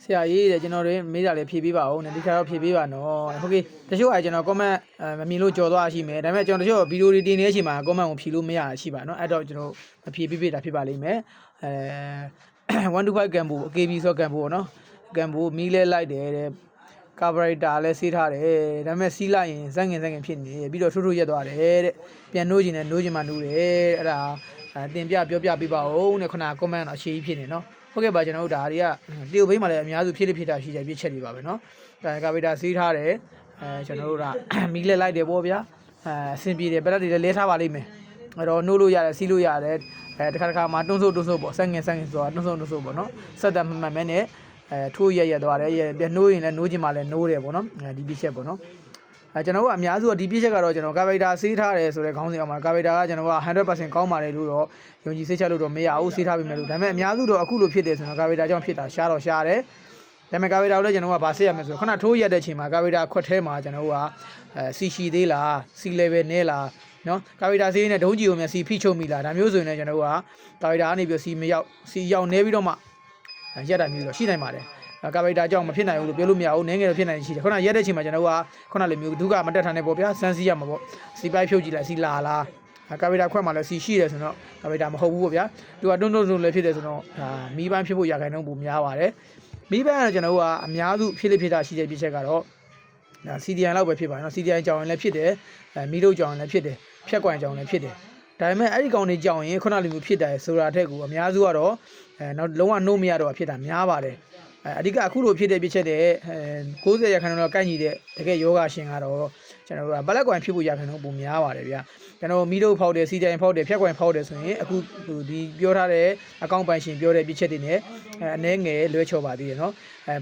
ဆရာကြီးတဲ့ကျွန်တော်တွေမေးတာလေးဖြေပေးပါဦးနဲ့ဒီခါတော့ဖြေပေးပါနော်ဟုတ်ကဲ့တချို့အဲကျွန်တော် comment မမြင်လို့ကြော်သွားရှိမယ်ဒါပေမဲ့ကျွန်တော်တချို့ဗီဒီယိုတွေတင်နေတဲ့အချိန်မှာ comment ကိုဖြေလို့မရရှိပါနော်အဲ့တော့ကျွန်တော်မဖြေပေးတာဖြစ်ပါလိမ့်မယ်125 Gambo KB ဆို Gambo ပေါ့နော် Gambo မီးလဲလိုက်တယ်တဲ့ carburetor လဲဆေးထားတယ်ဒါပေမဲ့စီးလိုက်ရင်ဇက်ငင်ဖြစ်နေပြီးတော့ထိုးထိုးရက်သွားတယ်တဲ့ပြန်နှိုးခြင်းနဲ့နှိုးခြင်းမှနှိုးတယ်အဲ့ဒါတင်ပြပြောပြပေးပါဦးနဲ့ခုန comment တော့အရှိကြီးဖြစ်နေနော်ဟုတ်ကဲ့ပါကျွန်တော်တို့ဒါတွေကတီယိုဘိန်းမှာလည်းအများစုဖြစ်တာရှိတယ်ပြည့်ချက်တွေပါပဲเนาะဒါကာဗီတာစီးထားတယ်ကျွန်တော်တို့ကမီးလဲလိုက်တယ်ပေါ့ဗျာအဆင်ပြေတယ်ပလက်တွေလည်းလဲထားပါလိမ့်မယ်အဲ့တော့နှိုးလို့ရတယ်စီးလို့ရတယ်တခါမှာတွန်းဆုပ်ပေါ့ဆက်ငင်ဆိုတာတွန်းဆုပ်ပေါ့เนาะဆက်တယ်မှန်မဲနဲ့ထိုးရက်သွားတယ်ပြန်နှိုးရင်လည်းနှိုးခြင်းမှလည်းနှိုးတယ်ပေါ့เนาะဒီပြည့်ချက်ပေါ့เนาะကျွန်တော်တို့အများစုကဒီပြည့်ချက်ကတော့ကျွန်တော်ကာဗီတာစီးထားတယ်ဆိုတဲ့ခေါင်းစဉ်အောက်မှာကာဗီတာကကျွန်တော်က 100% ကောင်းပါတယ်လို့တော့ယုံကြည်စိတ်ချလို့တော့မရဘူးစီးထားပြီမယ်လို့ဒါပေမဲ့အများစုတော့အခုလိုဖြစ်တယ်ဆိုတော့ကာဗီတာကြောင့်ဖြစ်တာရှားတော့ရှားတယ်ဒါပေမဲ့ကာဗီတာကိုလည်းကျွန်တော်ကဗာဆေးရမယ်ဆိုတော့ခဏထိုးရက်တဲ့အချိန်မှာကာဗီတာခွက်ထဲမှာကျွန်တော်ကစီရှိသေးလားစီ level နည်းလားနော်ကာဗီတာဆေးနဲ့ဒုံးကြီးကိုမြန်စီဖိချုပ်မိလားဒါမျိုးဆိုရင်လည်းကျွန်တော်ကကာဗီတာကနေပြီးစီမရောက်စီရောက်နေပြီးတော့မှရက်တာမျိုးတော့ရှိနိုင်ပါတယ်ကာဗီတာကြောင့်မဖြစ်နိုင်ဘူးလို့ပြောလို့မရဘူးနည်းငယ်တော့ဖြစ်နိုင်ရှိတယ်ခုနရက်တဲ့အချိန်မှာကျွန်တော်ကခုနလိုမျိုးဒုက္ခမတက်ထားနဲ့ပေါ့ဗျာစမ်းစီးရမှာပေါ့စီပိုက်ဖြုတ်ကြည့်လိုက်စီလာလားကာဗီတာခွက်မှာလည်းစီရှိတယ်ဆိုတော့ကာဗီတာမဟုတ်ဘူးပေါ့ဗျာသူကတွန်းလည်းဖြစ်တယ်ဆိုတော့မီးပန်းဖြစ်ဖို့ရာခိုင်နှုန်းပိုများပါတယ်မီးပန်းကတော့ကျွန်တော်ကအများစုဖြစ်တာရှိတဲ့ပြည့်ချက်ကတော့ဒါ CDI လောက်ပဲဖြစ်ပါတယ်နော် CDI ကြောင်ရင်လည်းဖြစ်တယ်မီးတို့ကြောင်ရင်လည်းဖြစ်တယ်ဖြက်ကွမ်ကြောင်လည်းဖြစ်တယ်ဒါပေမဲ့အဲ့ဒီကောင်တွေကြောင်ရင်ခုနလိုမျိုးဖြစ်တယ်ဆိုတာထက်ကိုအများစုကတော့နောက်လုံးဝနှိုးမရတော့ဖြစ်တာများပါတယ်အဓိကအခုလိုဖြစ်တဲ့ပြည့်ချက်တဲ့90ရာခိုင်နှုန်းတော့ကိုက်ညီတဲ့တကယ်ယောဂရှင်ကတော့ကျွန်တော်တို့ကဘလက်ကွမ်ဖြစ်ဖို့ရာခိုင်နှုန်းပိုများပါတယ်ဗျာကျွန်တော်မီးတို့ဖောက်တယ်စီတိုင်ဖောက်တယ်ဖြက်ကွမ်ဖောက်တယ်ဆိုရင်အခုဒီပြောထားတဲ့အကောင့်ပိုင်ရှင်ပြောတဲ့ပြည့်ချက်တွေနဲ့အနည်းငယ်လွဲချော်ပါသေးတယ်နော်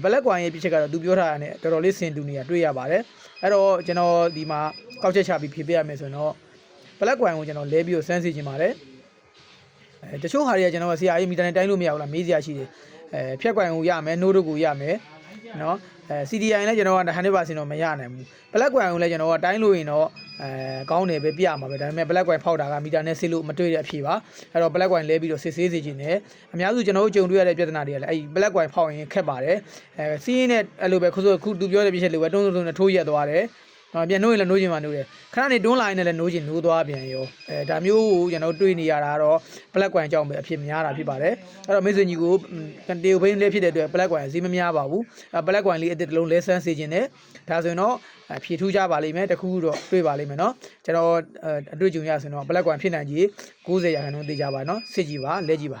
ဘလက်ကွမ်ရဲ့ပြည့်ချက်ကတော့သူပြောထားတာနဲ့တော်တော်လေးစင်တူနေတာတွေ့ရပါတယ်အဲ့တော့ကျွန်တော်ဒီမှာကောက်ချက်ချပြီးဖြေပေးရမယ်ဆိုရင်တော့ဘလက်ကွမ်ကိုကျွန်တော်လဲပြီးတော့စမ်းစီခြင်းပါတယ်တချို့ဟာတွေကကျွန်တော်ဆရာကြီးမီတာနဲ့တိုင်းလို့မရဘူးလားမေးစရာရှိတယ်ဖြက်ကွမ်ကိုရမယ်နှိုးတို့ကိုရမယ်နော်CDI လည်းကျွန်တော်က100%တော့မရနိုင်ဘူးဘလက်ကွမ်ကိုလည်းကျွန်တော်ကတိုင်းလို့ရင်တော့ကောင်းတယ်ပဲပြရမှာပဲဒါပေမဲ့ဘလက်ကွမ်ဖောက်တာကမီတာနဲ့စစ်လို့မတွေ့တဲ့အဖြစ်ပါအဲ့တော့ဘလက်ကွမ်လဲပြီးတော့စစ်ဆေးစေခြင်းနဲ့အများစုကျွန်တော်တို့ကြုံတွေ့ရတဲ့ပြဿနာတွေကလည်းအဲ့ဘလက်ကွမ်ဖောက်ရင်ခက်ပါတယ်စီးရင်နဲ့အဲ့လိုပဲခုသူပြောတဲ့ပြည့်ချက်လိုပဲတွန်းနဲ့ထိုးရက်သွားတယ်ပြန်နှိုးရင်လည်းနှိုးခြင်းမှနှိုးတယ်ခဏနေတွန်းလာရင်လည်းနှိုးခြင်းနှိုးသွားပြန်ရောဒါမျိုးကိုကျွန်တော်တွေ့နေရတာတော့ဘလက်ကွမ်ကြောင့်ပဲအဖြစ်များတာဖြစ်ပါတယ်အဲ့တော့မိတ်ဆွေညီကိုတေယိုဘိန်းလေးဖြစ်တဲ့အတွက်ဘလက်ကွမ်ဈေးမများပါဘူးဘလက်ကွမ်လေးအစ်တစ်လုံးလဲဆန်းစေခြင်းနဲ့ဒါဆိုရင်တော့ဖြည့်ထူးကြပါလိမ့်မယ်တခုခုတော့တွေ့ပါလိမ့်မယ်နော်ကျွန်တော်အတွေ့အကြုံရဆိုရင်တော့ဘလက်ကွမ်ဖြစ်နိုင်ကြီး90%သိကြပါနော်စစ်ကြည့်ပါလဲကြည့်ပါ